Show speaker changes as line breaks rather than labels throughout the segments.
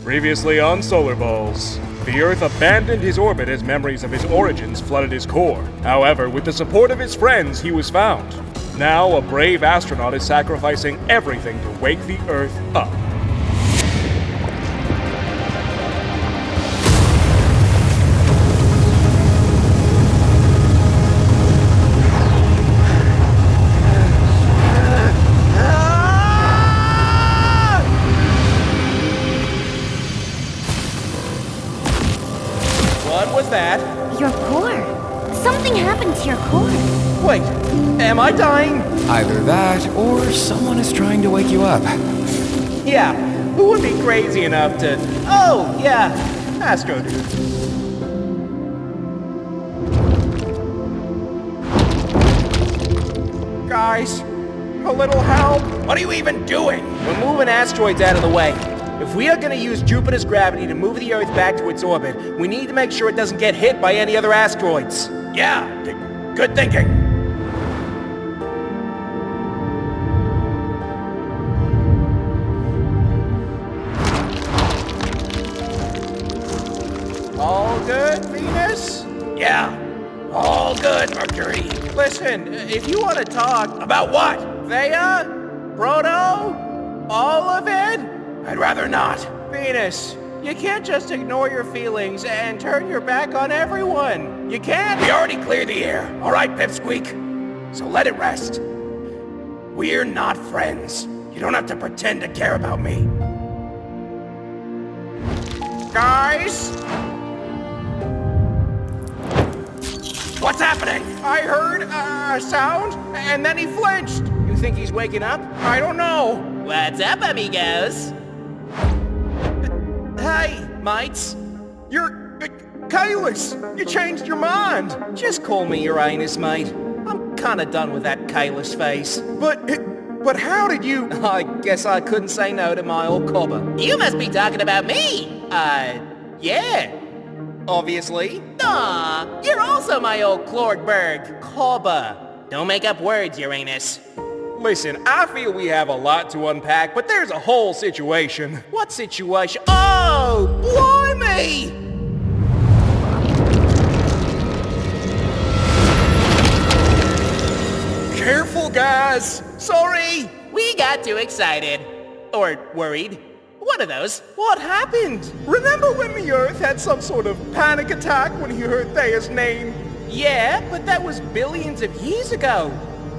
Previously on SolarBalls. The Earth abandoned his orbit as memories of his origins flooded his core. However, with the support of his friends, he was found. Now, a brave astronaut is sacrificing everything to wake the Earth up.
What was that?
Your core. Something happened to your core.
Wait, am I dying?
Either that, or someone is trying to wake you up.
Yeah, who would be crazy enough to... Oh, yeah, Astro Dude. Guys, a little help. What are you even doing? We're moving asteroids out of the way. If we are going to use Jupiter's gravity to move the Earth back to its orbit, we need to make sure it doesn't get hit by any other asteroids. Yeah, good thinking. All good, Venus? Yeah, all good, Mercury. Listen, if you want to talk... About what? Theia? Proto? All of it? I'd rather not. Venus, you can't just ignore your feelings and turn your back on everyone. You can't. We already cleared the air. All right, Pipsqueak. So let it rest. We're not friends. You don't have to pretend to care about me. Guys? What's happening? I heard a sound, and then he flinched. You think he's waking up? I don't know. What's up, amigos? Hey, mates. You're... Kalis! You changed your mind! Just call me Uranus, mate. I'm kinda done with that Kalis face. But how did you... I guess I couldn't say no to my old cobber. You must be talking about me! Yeah. Obviously. Aw, you're also my old Klorgberg cobber. Don't make up words, Uranus. Listen, I feel we have a lot to unpack, but there's a whole situation. What situation? Oh, blimey! Careful, guys. Sorry. We got too excited. Or worried. One of those. What happened? Remember when the Earth had some sort of panic attack when he heard Theia's name? Yeah, but that was billions of years ago.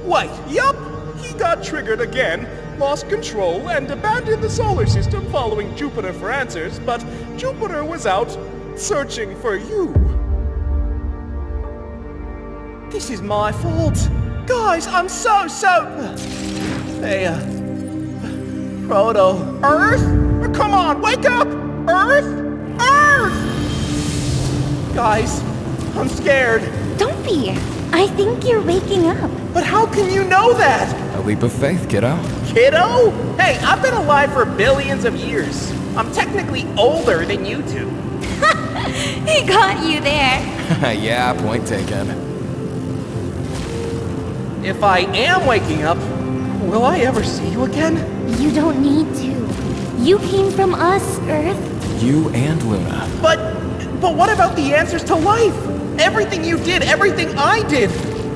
Wait, yup. He got triggered again, lost control, and abandoned the solar system following Jupiter for answers, but Jupiter was out searching for you. This is my fault. Guys, I'm so... Hey, Proto. Earth? Come on, wake up! Earth? Earth! Guys, I'm scared.
Don't be. I think you're waking up.
But how can you know that?
A leap of faith, kiddo.
Kiddo? Hey, I've been alive for billions of years. I'm technically older than you two.
He got you there.
Yeah, point taken.
If I am waking up, will I ever see you again?
You don't need to. You came from us, Earth.
You and Luna.
But what about the answers to life? Everything you did, everything I did.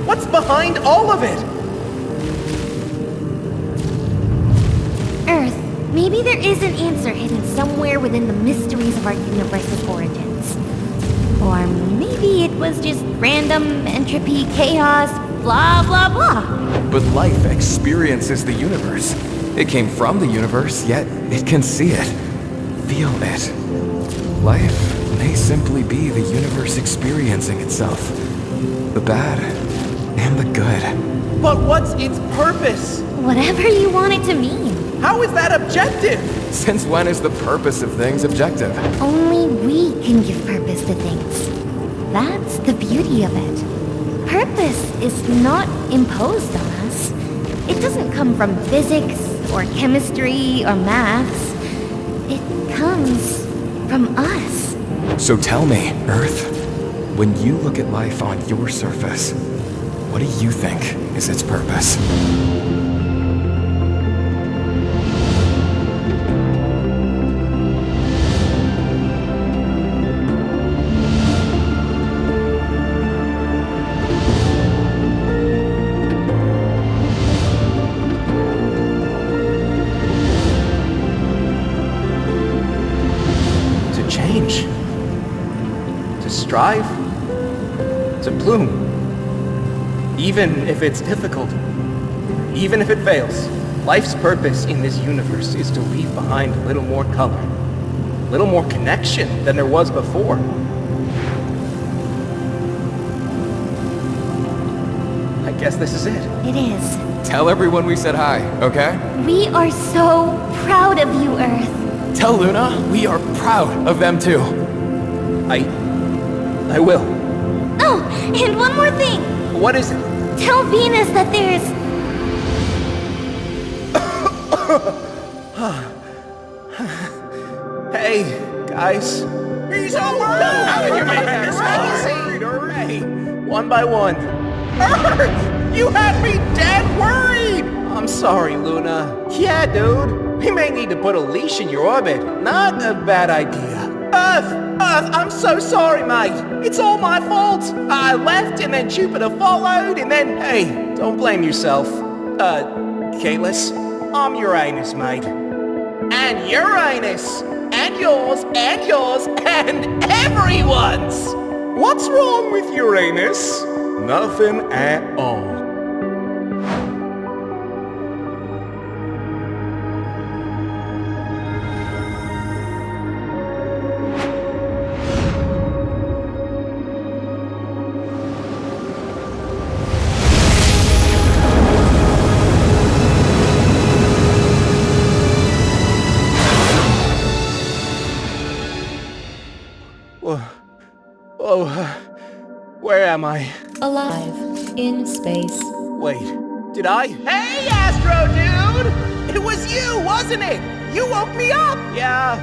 What's behind all of it?
Earth, maybe there is an answer hidden somewhere within the mysteries of our universe's origins. Or maybe it was just random entropy, chaos, blah, blah, blah.
But life experiences the universe. It came from the universe, yet it can see it, feel it. Life may simply be the universe experiencing itself. The bad and the good.
But what's its purpose?
Whatever you want it to mean.
How is that objective?
Since when is the purpose of things objective?
Only we can give purpose to things. That's the beauty of it. Purpose is not imposed on us. It doesn't come from physics or chemistry or maths. It comes from us.
So tell me, Earth, when you look at life on your surface, what do you think is its purpose?
change. To strive. To bloom. Even if it's difficult. Even if it fails. Life's purpose in this universe is to leave behind a little more color. A little more connection than there was before. I guess this is it.
It is.
Tell everyone we said hi, okay?
We are so proud of you, Earth.
Tell Luna we are proud of them too.
I will.
Oh, and one more thing.
What is it?
Tell Venus that there's...
Hey, guys. He's over! How did you make this easy? Hey, one by one. Earth! You had me dead worried! I'm sorry, Luna. Yeah, dude. We may need to put a leash in your orbit. Not a bad idea. Earth, I'm so sorry, mate. It's all my fault. I left and then Jupiter followed and then... Hey, don't blame yourself. Kalis, I'm Uranus, mate. And Uranus! And yours, and yours, and everyone's! What's wrong with Uranus? Nothing at all. Where am I?
Alive. In space.
Wait, did I? Hey, Astro Dude! It was you, wasn't it? You woke me up! Yeah,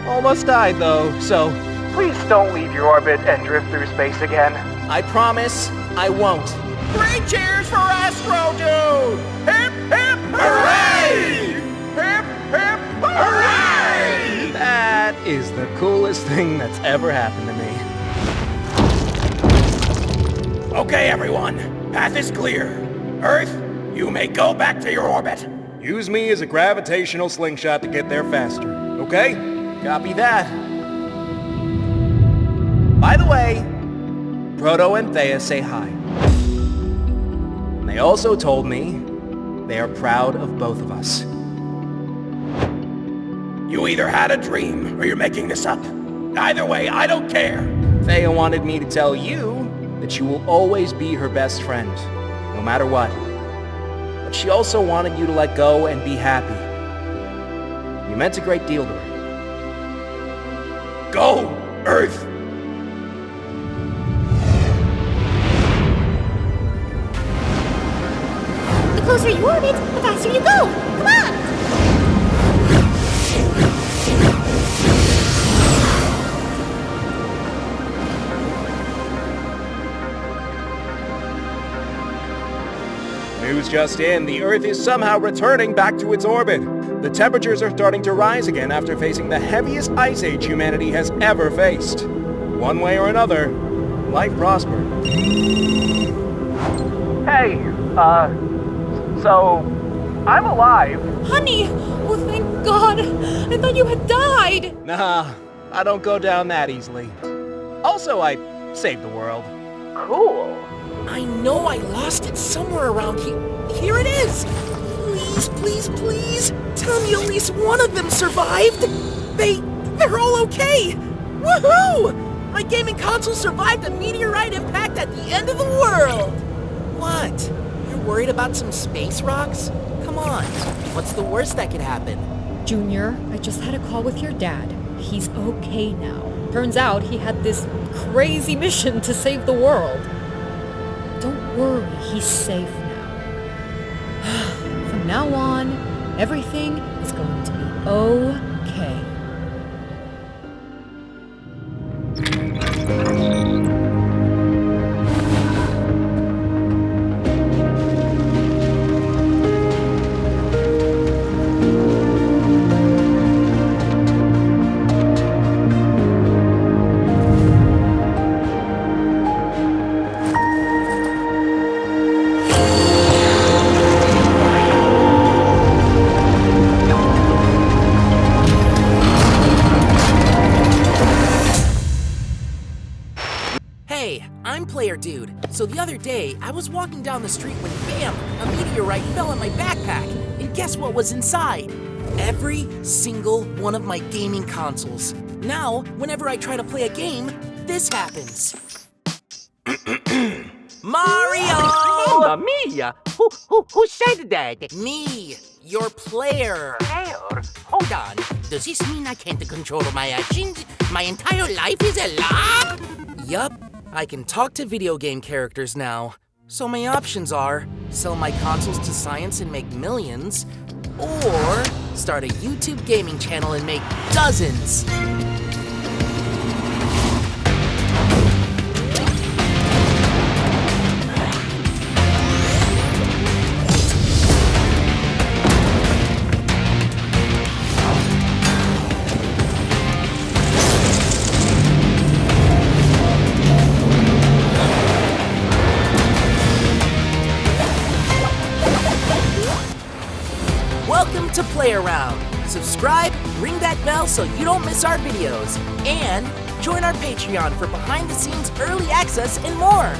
almost died though, so... Please don't leave your orbit and drift through space again. I promise, I won't. 3 cheers for Astro Dude! Hip, hip, hooray! Hip, hip, hooray! That is the coolest thing that's ever happened to me. Okay, everyone. Path is clear. Earth, you may go back to your orbit. Use me as a gravitational slingshot to get there faster, okay? Copy that. By the way, Proto and Thea say hi. And they also told me they are proud of both of us. You either had a dream or you're making this up. Either way, I don't care. Thea wanted me to tell you that you will always be her best friend, no matter what. But she also wanted you to let go and be happy. You meant a great deal to her. Go, Earth!
The closer you orbit, the faster you go. Come on!
News just in, the Earth is somehow returning back to its orbit. The temperatures are starting to rise again after facing the heaviest ice age humanity has ever faced. One way or another, life prospered. Hey, so, I'm alive.
Honey! Oh, thank God! I thought you had died!
Nah, I don't go down that easily. Also, I saved the world.
Cool. I know I lost it somewhere around here. Here it is! Please, please, please! Tell me at least one of them survived! They're all okay! Woohoo! My gaming console survived a meteorite impact at the end of the world! What? You're worried about some space rocks? Come on, what's the worst that could happen?
Junior, I just had a call with your dad. He's okay now. Turns out he had this crazy mission to save the world. Don't worry, he's safe now. From now on, everything is going to be okay.
game player dude. So the other day, I was walking down the street when bam, a meteorite fell in my backpack. And guess what was inside? Every single one of my gaming consoles. Now, whenever I try to play a game, this happens. Mario!
Mamma mia! Who said that?
Me, your player.
Player? Hold on. Does this mean I can't control my actions? My entire life is a lie?
Yup, I can talk to video game characters now. So my options are sell my consoles to science and make millions, or start a YouTube gaming channel and make dozens. Welcome to Play Around. Subscribe, ring that bell so you don't miss our videos, and join our Patreon for behind-the-scenes early access and more.